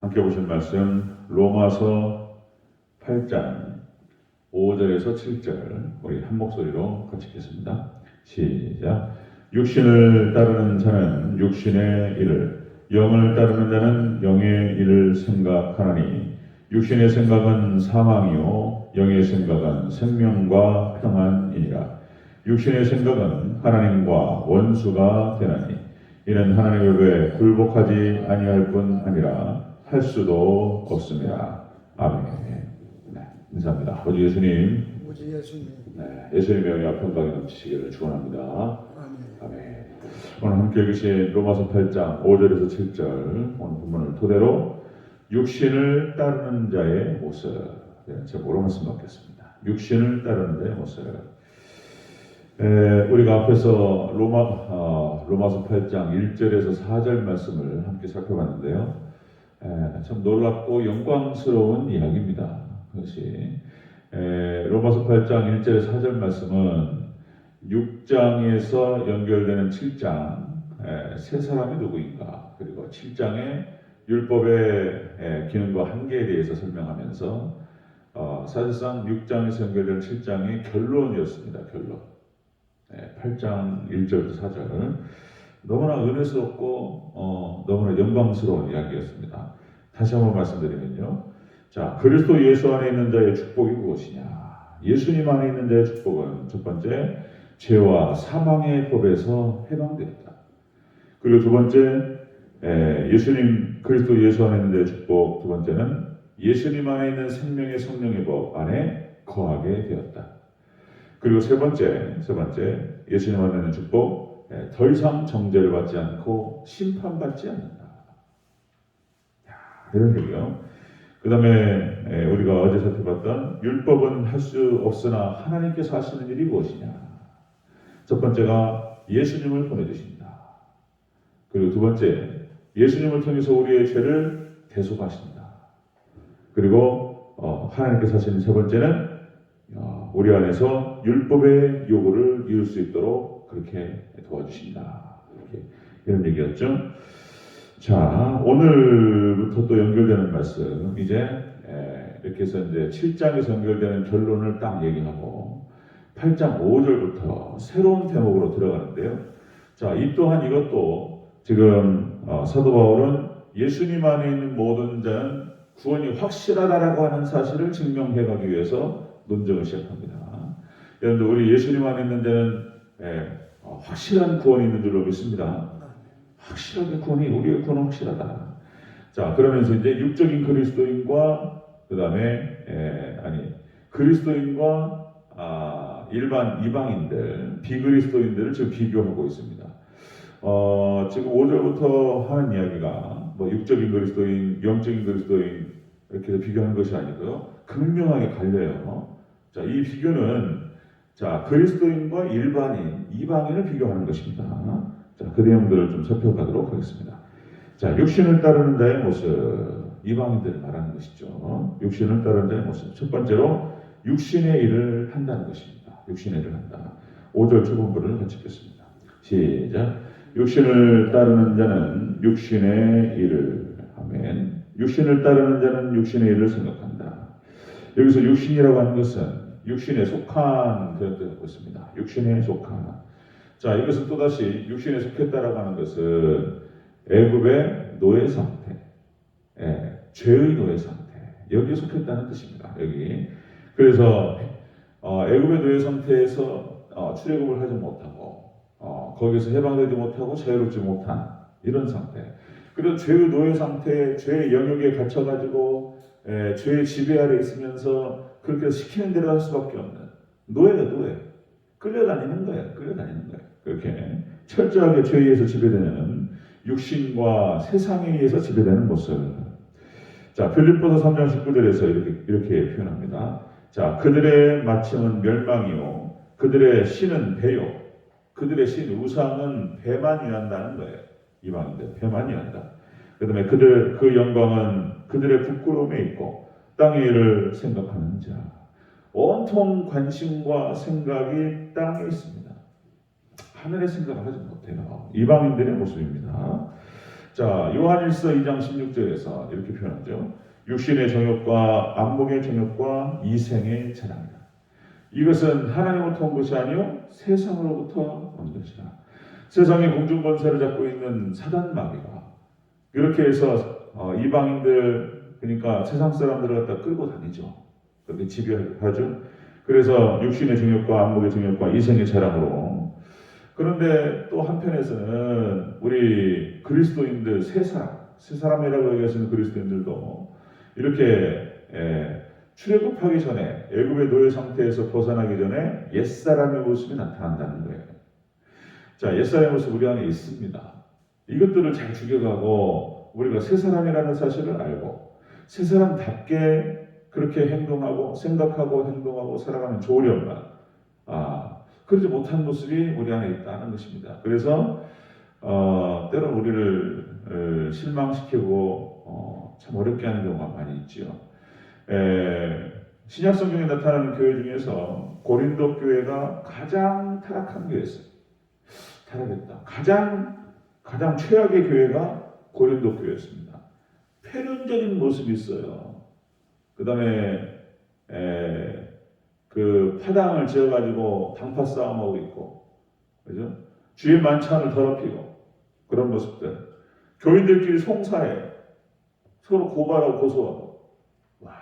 함께 보실 말씀 로마서 8장 5절에서 7절 우리 한 목소리로 같이 읽겠습니다. 시작. 육신을 따르는 자는 육신의 일을, 영을 따르는 자는 영의 일을 생각하나니 육신의 생각은 사망이요 영의 생각은 생명과 평안이니라. 육신의 생각은 하나님과 원수가 되나니 이는 하나님을 위해 굴복하지 아니할 뿐 아니라 할 수도 없습니다. 아멘. 네, 인사합니다. 아버지 예수님. 아버지 예수님. 네, 예수님의 영이 아픔과 넘치시기를 축원합니다. 아멘. 아멘. 오늘 함께 읽으신 로마서 8장 5절에서 7절 오늘 본문을 토대로 육신을 따르는 자의 모습, 제목으로 말씀 받겠습니다. 육신을 따르는 자의 모습. 우리가 앞에서 로마서 8장 1절에서 4절 말씀을 함께 살펴봤는데요. 참 놀랍고 영광스러운 이야기입니다. 그것이 로마서 8장 1절에서 4절 말씀은 6장에서 연결되는 7장 세 사람이 누구인가, 그리고 7장의 율법의 기능과 한계에 대해서 설명하면서 사실상 6장에서 연결되는 7장의 결론이었습니다. 결론. 8장 1절부터 4절 너무나 은혜스럽고 너무나 영광스러운 이야기였습니다. 다시 한번 말씀드리면요. 자, 그리스도 예수 안에 있는 자의 축복이 무엇이냐? 예수님 안에 있는 자의 축복은 첫 번째, 죄와 사망의 법에서 해방되었다. 그리고 두 번째, 예수님 그리스도 예수 안에 있는 자의 축복, 두 번째는 예수님 안에 있는 생명의 성령의 법 안에 거하게 되었다. 그리고 세 번째, 예수님 안에 있는 축복, 더 이상 정죄를 받지 않고 심판받지 않는다. 이런 얘기요. 그 다음에 우리가 어제 살펴봤던 율법은 할 수 없으나 하나님께서 하시는 일이 무엇이냐. 첫 번째가 예수님을 보내주신다. 그리고 두 번째, 예수님을 통해서 우리의 죄를 대속하신다. 그리고 하나님께서 하시는 세 번째는 우리 안에서 율법의 요구를 이룰 수 있도록 그렇게 도와주신다. 이런 얘기였죠. 자, 오늘부터 또 연결되는 말씀, 이제 이렇게 해서 이제 7장에서 연결되는 결론을 딱 얘기하고 8장 5절부터 새로운 대목으로 들어가는데요. 자, 이 또한 이것도 지금 사도 바울은 예수님 안에 있는 모든 자는 구원이 확실하다라고 하는 사실을 증명해 가기 위해서 논쟁을 시작합니다. 여러분들, 우리 예수님 안에 있는 자는 확실한 구원이 있는 줄로 믿습니다. 확실하게 우리의 구원은 확실하다. 자, 그러면서 이제 육적인 그리스도인과 그리스도인과 일반 이방인들, 비그리스도인들을 지금 비교하고 있습니다. 지금 5절부터 하는 이야기가 뭐 육적인 그리스도인, 영적인 그리스도인 이렇게 해서 비교하는 것이 아니고요. 극명하게 갈려요. 자, 이 비교는 그리스도인과 일반인, 이방인을 비교하는 것입니다. 자, 그 내용들을 좀 살펴가도록 하겠습니다. 자, 육신을 따르는 자의 모습, 이방인들을 말하는 것이죠. 육신을 따르는 자의 모습. 첫 번째로 육신의 일을 한다는 것입니다. 육신의 일을 한다. 5절 초반부를 같이 읽겠습니다. 시작. 육신을 따르는 자는 육신의 일을, 아멘. 육신을 따르는 자는 육신의 일을 생각한다. 여기서 육신이라고 하는 것은 육신에 속한 그런 뜻을 있습니다. 육신에 속한. 자, 이것은 또다시 육신에 속했다라고 하는 것은 애굽의 노예 상태, 죄의 노예 상태, 여기에 속했다는 뜻입니다. 여기. 그래서 애굽의 노예 상태에서 출애굽을 하지 못하고 거기서 해방되지 못하고 자유롭지 못한 이런 상태. 그리고 죄의 노예 상태, 죄의 영역에 갇혀가지고 죄의 지배 아래 있으면서 그렇게 시키는 대로 할 수밖에 없는 노예예요, 노예. 끌려다니는 거예요. 그렇게 철저하게 죄에 의해서 지배되는 육신과 세상에 의해서 지배되는 모습. 자, 빌립보서 3장 19절에서 이렇게 표현합니다. 자, 그들의 마침은 멸망이요, 그들의 신은 배요, 그들의 신 우상은 배만 위한다는 거예요. 이방인들 배만 위한다. 그다음에 그 영광은 그들의 부끄러움에 있고 땅의 일을 생각하는 자. 온통 관심과 생각이 땅에 있습니다. 하늘의 생각을 하지 못해요. 이방인들의 모습입니다. 자, 요한일서 2장 16절에서 이렇게 표현하죠. 육신의 정욕과 안목의 정욕과 이생의 자랑이다. 이것은 하나님으로부터 온 것이 아니요 세상으로부터 온 것이라. 세상의 공중권세를 잡고 있는 사단 마귀가 이렇게 해서 이방인들, 그러니까 세상 사람들을 갖다 끌고 다니죠. 그렇게 지배하죠. 그래서 육신의 정욕과 안목의 정욕과 이생의 자랑으로. 그런데 또 한편에서는 우리 그리스도인들 세 사람이라고 얘기하시는 그리스도인들도 이렇게 출애굽하기 전에 애굽의 노예 상태에서 벗어나기 전에 옛사람의 모습이 나타난다는 거예요. 자, 옛사람의 모습 우리 안에 있습니다. 이것들을 잘 죽여가고 우리가 새 사람이라는 사실을 알고 새 사람답게 그렇게 행동하고 생각하고 행동하고 살아가는 좋으련만 그러지 못한 모습이 우리 안에 있다는 것입니다. 그래서 때론 우리를 실망시키고 참 어렵게 하는 경우가 많이 있지요. 신약 성경에 나타나는 교회 중에서 고린도 교회가 가장 타락한 교회였어요. 타락했다. 가장 최악의 교회가 고린도 교회였습니다. 폐륜적인 모습이 있어요. 그 다음에 그 파당을 지어가지고 당파 싸움하고 있고, 그죠? 주의 만찬을 더럽히고 그런 모습들. 교인들끼리 송사해 서로 고발하고 고소하고. 와,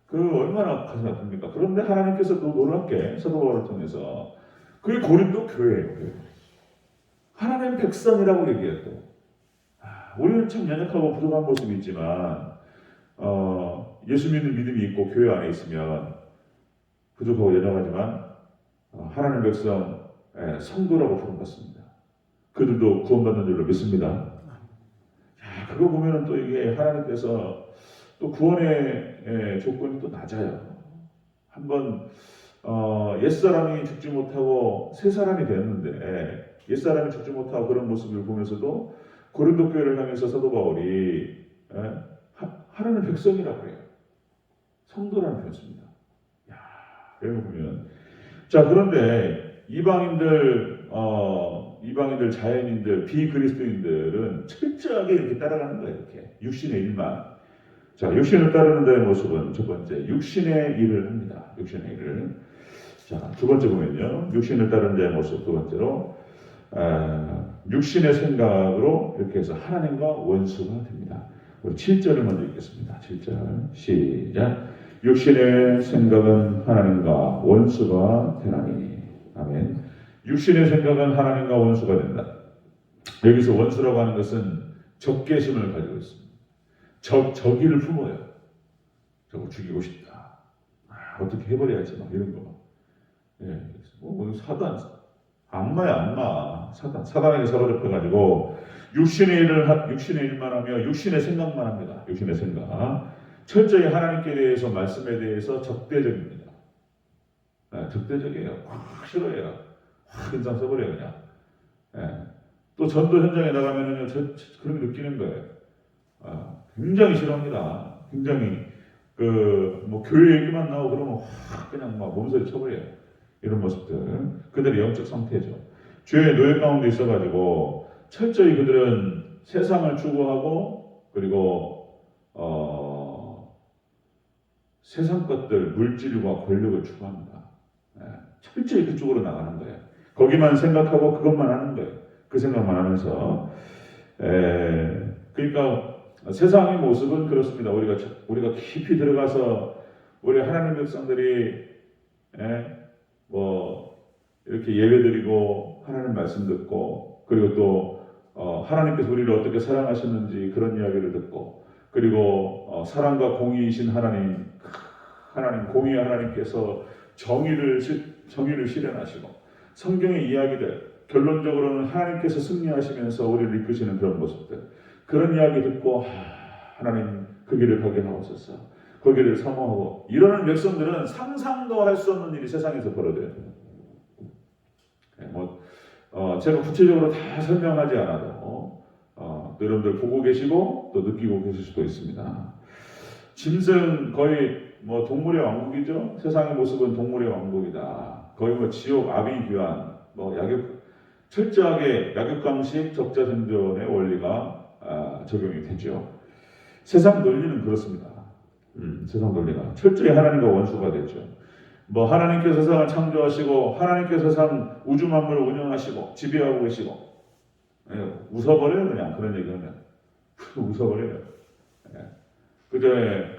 그 얼마나 가슴 아픕니까? 그런데 하나님께서 또 놀랍게 사도 바울을 통해서 그게 고린도 교회예요. 하나님 백성이라고 얘기했고, 우리는 참 연약하고 부족한 모습이 있지만 예수 믿는 믿음이 있고 교회 안에 있으면 부족하고 연약하지만 하나님 백성 성도라고 부름받습니다. 그들도 구원받는 줄로 믿습니다. 자, 그거 보면은 또 이게 하나님께서 또 구원의 조건이 또 낮아요. 한번 옛사람이 죽지 못하고 새 사람이 되었는데 옛사람이 죽지 못하고 그런 모습을 보면서도 고린도 교회를 향해서 사도 바울이 하나님 백성이라고 해요. 성도라는 표현입니다. 야, 여기 보면 자, 그런데 이방인들 자연인들 비그리스도인들은 철저하게 이렇게 따라가는 거예요. 이렇게 육신의 일만. 자, 육신을 따르는 자의 모습은 첫 번째 육신의 일을 합니다. 육신의 일을. 자, 두 번째 보면요, 육신을 따르는 자의 모습. 두 번째로 육신의 생각으로 이렇게 해서 하나님과 원수가 됩니다. 우리 7절을 먼저 읽겠습니다. 7절 시작. 육신의 생각은 하나님과 원수가 되나니. 아멘. 육신의 생각은 하나님과 원수가 된다. 여기서 원수라고 하는 것은 적개심을 가지고 있습니다. 적의를 품어요. 저거 죽이고 싶다. 어떻게 해버려야지 막 이런 거. 예, 사단, 악마야. 사단에게 사로잡혀가지고 육신의 일만 하며 육신의 생각만 합니다. 육신의 생각. 철저히 하나님께 대해서 말씀에 대해서 적대적입니다. 적대적이에요. 싫어해요. 인상 써버려요 그냥. 또 전도 현장에 나가면은 그런 거 느끼는 거예요. 굉장히 싫어합니다. 굉장히 교회 얘기만 나오고 그러면 그냥 막 몸소리 쳐버려요. 이런 모습들. 그들의 영적 상태죠. 죄의 노예 가운데 있어가지고 철저히 그들은 세상을 추구하고 그리고 세상 것들, 물질과 권력을 추구합니다. 철저히 그쪽으로 나가는 거예요. 거기만 생각하고 그것만 하는 거예요. 그 생각만 하면서. 그러니까 세상의 모습은 그렇습니다. 우리가 깊이 들어가서 우리 하나님 백성들이 이렇게 예배드리고 하나님 말씀 듣고 그리고 또 하나님께서 우리를 어떻게 사랑하셨는지 그런 이야기를 듣고 그리고 사랑과 공의이신 하나님 공의의 하나님께서 정의를 실현하시고 성경의 이야기들 결론적으로는 하나님께서 승리하시면서 우리를 이끄시는 그런 모습들 그런 이야기 듣고 하나님 그 길을 가게 하옵소서 그 길을 사모하고 이러는 백성들은 상상도 할 수 없는 일이 세상에서 벌어져요. 제가 구체적으로 다 설명하지 않아도 여러분들 보고 계시고 또 느끼고 계실 수도 있습니다. 짐승 거의 동물의 왕국이죠. 세상의 모습은 동물의 왕국이다. 거의 지옥 아비규환 약육 철저하게 약육강식 적자생존의 원리가 적용이 되죠. 세상 논리는 그렇습니다. 세상 논리가 철저히 하나님과 원수가 되죠. 뭐 하나님께서 세상을 창조하시고 하나님께서 세상 우주 만물을 운영하시고 지배하고 계시고, 웃어버려요. 그냥 그런 얘기하면 웃어버려요. 그전에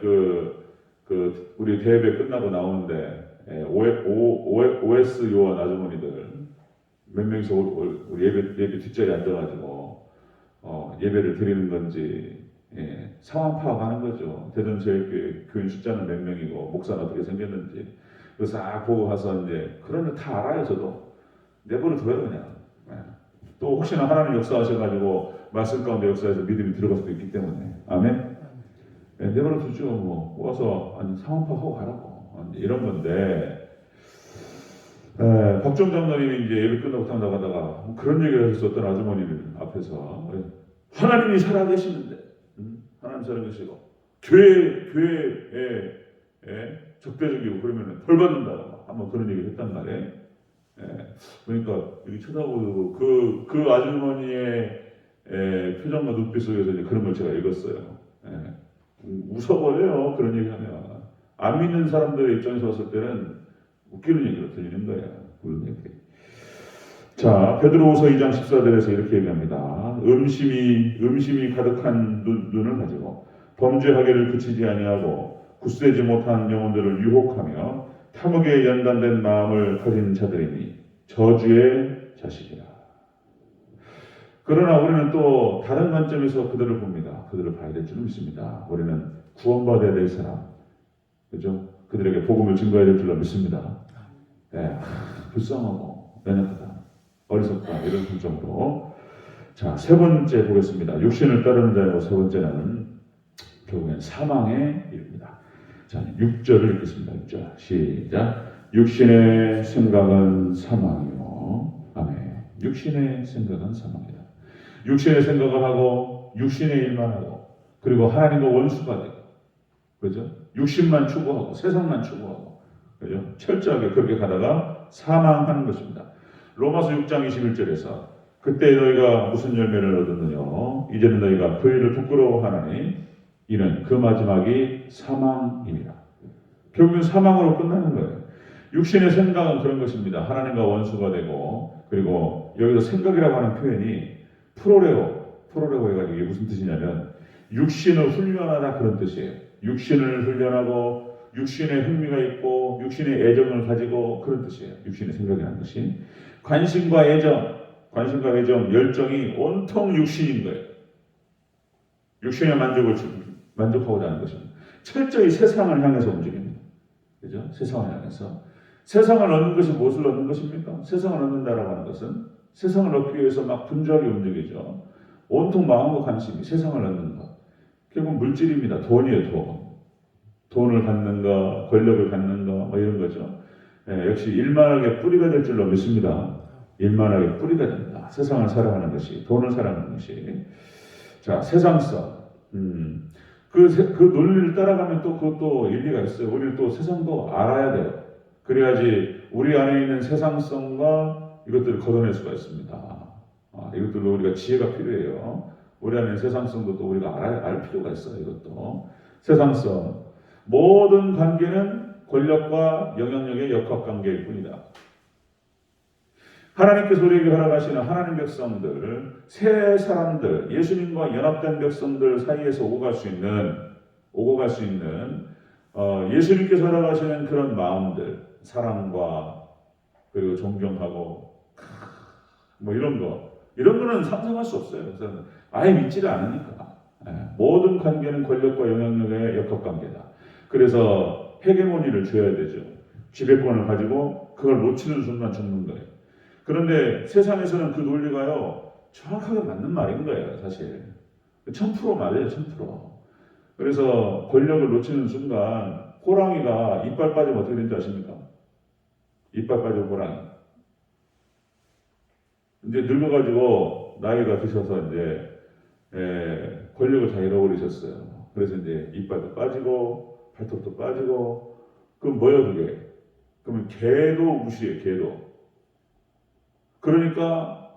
우리 대회 끝나고 나오는데 OS 요원 아주머니들 몇 명이서 우리 예배 뒷자리에 앉아가지고 예배를 드리는 건지 상황 파악하는 거죠. 대전제일교회 교인 숫자는 몇 명이고 목사는 어떻게 생겼는지 그래서 싹 보고 가서 이제 그런 걸 다 알아요. 저도 내버려 둬요 그냥. 또 혹시나 하나님 역사하셔가지고 말씀 가운데 역사에서 믿음이 들어갈 수도 있기 때문에 아멘. 내버려 두죠. 뭐 와서 상황 파악하고 가라고 이런 건데. 박정 장로님이 이제 예배 끝나고 딱 나가다가 그런 얘기를 하셨어. 어떤 아주머니들 앞에서 하나님이 살아계시는데 하나님 살아계시고 교회에 적대적이고 그러면 벌 받는다고 한번 그런 얘기를 했단 말이에요. 그러니까 여기 쳐다보고 그 아주머니의 표정과 눈빛 속에서 이제 그런 걸 제가 읽었어요. 웃어버려요. 그런 얘기하면 안 믿는 사람들의 입장에서 봤을 때는 웃기는 얘기로 들리는 거예요. 그런 얘기. 자, 베드로후서 2장 14절에서 이렇게 얘기합니다. 음심이 가득한 눈을 가지고 범죄하기를 그치지 아니하고 굳세지 못한 영혼들을 유혹하며 탐욕에 연단된 마음을 가진 자들이니 저주의 자식이라. 그러나 우리는 또 다른 관점에서 그들을 봅니다. 그들을 봐야 될 줄 믿습니다. 우리는 구원받아야 될 사람, 그죠? 그들에게 복음을 증거해야 될 줄로 믿습니다. 불쌍하고 연약하다, 어리석다 이런 감정으로. 자, 세 번째 보겠습니다. 육신을 따르는 자의 세 번째는 결국엔 사망의 일입니다. 자, 6절을 읽겠습니다. 6절 시작. 육신의 생각은 사망이요. 아멘. 육신의 생각은 사망이다. 육신의 생각을 하고 육신의 일만 하고 그리고 하나님과 원수가 되고, 그죠? 육신만 추구하고 세상만 추구하고, 그죠? 철저하게 그렇게 가다가 사망하는 것입니다. 로마서 6장 21절에서 그때 너희가 무슨 열매를 얻었느냐? 이제는 너희가 그 일을 부끄러워하나니 이는 그 마지막이 사망이니라. 결국은 사망으로 끝나는 거예요. 육신의 생각은 그런 것입니다. 하나님과 원수가 되고, 그리고 여기서 생각이라고 하는 표현이 프로레오가 이게 무슨 뜻이냐면 육신을 훈련하다 그런 뜻이에요. 육신을 훈련하고 육신의 흥미가 있고 육신의 애정을 가지고 그런 뜻이에요. 육신의 생각이라는 것이 관심과 애정, 열정이 온통 육신인 거예요. 육신의 만족하고자 하는 것입니다. 철저히 세상을 향해서 움직입니다. 그죠? 세상을 향해서. 세상을 얻는 것이 무엇을 얻는 것입니까? 세상을 얻는다라고 하는 것은 세상을 얻기 위해서 막 분주하게 움직이죠. 온통 마음과 관심이 세상을 얻는 것. 결국 물질입니다. 돈이에요, 돈. 돈을 갖는 것, 권력을 갖는 것, 뭐 이런 거죠. 역시 일만하게 뿌리가 될 줄로 믿습니다. 일만하게 뿌리가 됩니다. 세상을 사랑하는 것이, 돈을 사랑하는 것이. 자, 세상성. 그 논리를 따라가면 또 그것도 일리가 있어요. 우리는 또 세상도 알아야 돼요. 그래야지 우리 안에 있는 세상성과 이것들을 걷어낼 수가 있습니다. 이것들로 우리가 지혜가 필요해요. 우리 안에 세상성도 또 우리가 알 필요가 있어요. 이것도 세상성. 모든 관계는 권력과 영향력의 역학관계일 뿐이다. 하나님께서 우리에게 허락하시는 하나님 백성들, 새 사람들, 예수님과 연합된 백성들 사이에서 오고 갈 수 있는 예수님께서 허락하시는 그런 마음들, 사랑과 그리고 존경하고 뭐 이런 거는 상상할 수 없어요. 그래서 아예 믿지를 않으니까. 모든 관계는 권력과 영향력의 역학관계다. 그래서 헤게모니를 줘야 되죠. 지배권을 가지고 그걸 놓치는 순간 죽는 거예요. 그런데 세상에서는 그 논리가요 정확하게 맞는 말인 거예요. 사실 1000% 맞아요. 1000%. 그래서 권력을 놓치는 순간 호랑이가 이빨 빠지면 어떻게 되는지 아십니까? 이빨 빠진 호랑이. 이제 늙어가지고 나이가 드셔서 이제 권력을 다 잃어버리셨어요. 그래서 이제 이빨도 빠지고 발톱도 빠지고 그럼 뭐예요 그게? 그러면 개도 무시해. 개도. 그러니까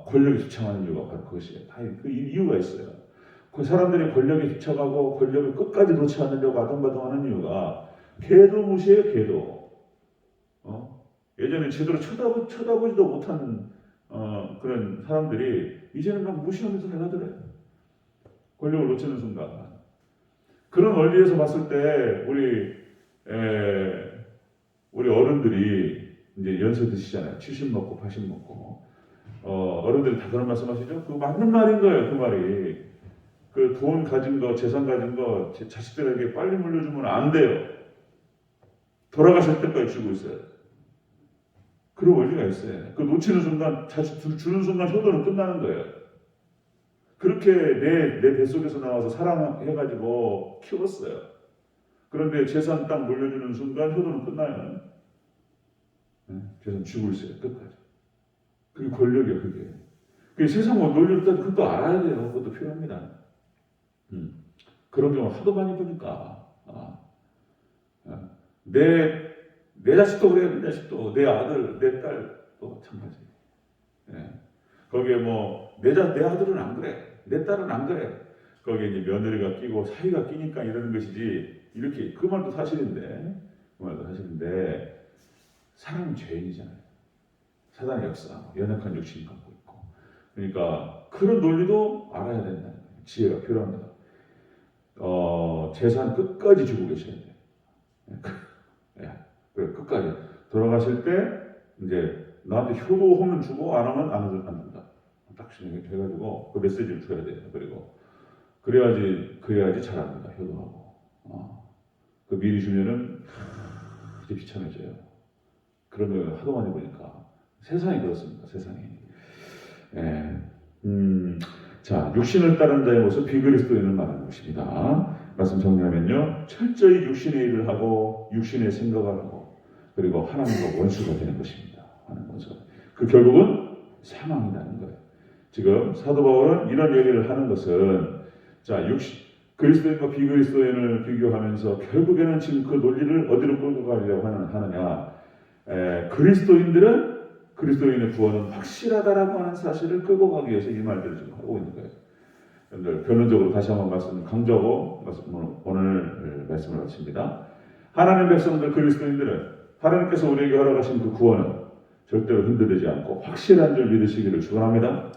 권력에 집착하는 이유가 바로 그것이에요. 다 그 이유가 있어요. 그 사람들이 권력에 집착하고 권력을 끝까지 놓지 않으려고 아둥바둥하는 이유가 개도 무시해요. 개도. 예전에 제대로 쳐다보지도 못하는 그런 사람들이 이제는 막 무시하면서 달라들어요. 권력을 놓치는 순간. 그런 원리에서 봤을 때 우리 어른들이 이제 연세 드시잖아요. 70 먹고 80 먹고 어른들이 다 그런 말씀하시죠. 그 맞는 말인 거예요. 그 말이 그 돈 가진 거, 재산 가진 거 제 자식들에게 빨리 물려주면 안 돼요. 돌아가실 때까지 주고 있어요. 그런 원리가 있어요. 그 놓치는 순간, 자식 주는 순간 효도는 끝나는 거예요. 그렇게 내 뱃속에서 나와서 사랑해가지고 키웠어요. 그런데 재산 딱 물려주는 순간 효도는 끝나요. 재산 주고 있어요. 끝까지. 그게 권력이에요. 그게 세상 논리를 따지면 그것도 알아야 돼요. 그것도 필요합니다. 그런 경우 하도 많이 보니까 내 자식도 그래요. 내 자식도 내 아들, 내 딸도 마찬가지. 거기에 뭐 내 아들은 안 그래. 내 딸은 안 그래. 거기에 이제 며느리가 끼고 사위가 끼니까 이러는 것이지. 이렇게 그 말도 사실인데 사람은 죄인이잖아요. 사단의 역사, 연약한 육신을 갖고 있고. 그러니까 그런 논리도 알아야 된다는 거예요. 지혜가 필요합니다. 재산 끝까지 주고 계셔야 돼요. 끝까지 돌아가실 때 이제 나한테 효도하면 주고 안 하면 안 준다. 딱 해가지고 그 메시지를 줘야 돼요. 그리고 그래야지 잘합니다. 효도하고. 그 미리 주면은 이제 비참해져요. 그런 걸 하도 많이 보니까 세상이 그렇습니다. 세상이. 자, 육신을 따른 자의 모습 비그리스도인을 말하는 것입니다. 말씀 정리하면요, 철저히 육신의 일을 하고 육신의 생각을 하고 그리고 하나님과 원수가 되는 것입니다. 하나님 원수가. 그 결국은 사망이라는 거예요. 지금 사도 바울은 이런 얘기를 하는 것은 자, 그리스도인과 비그리스도인을 비교하면서 결국에는 지금 그 논리를 어디로 끌고 가려고 하느냐? 그리스도인의 구원은 확실하다라고 하는 사실을 끌고 가기 위해서 이 말들을 지금 하고 있는 거예요. 여러분들 변론적으로 다시 한번 말씀 강조하고 오늘 말씀을 마칩니다. 하나님 백성들 그리스도인들은 하나님께서 우리에게 허락하신 그 구원은 절대로 흔들리지 않고 확실한 줄 믿으시기를 축원합니다.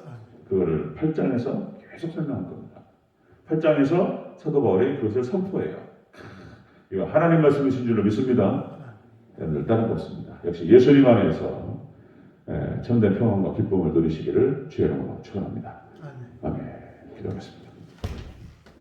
그거를 8장에서 계속 설명한 겁니다. 8장에서 사도 바울이 그것을 선포해요. 이거 하나님 말씀이신 줄로 믿습니다. 여러분들 다른 거 없습니다. 역시 예수님 안에서 참된 평안과 기쁨을 누리시기를 주의 이름으로 축원합니다. 아멘. 기도하겠습니다.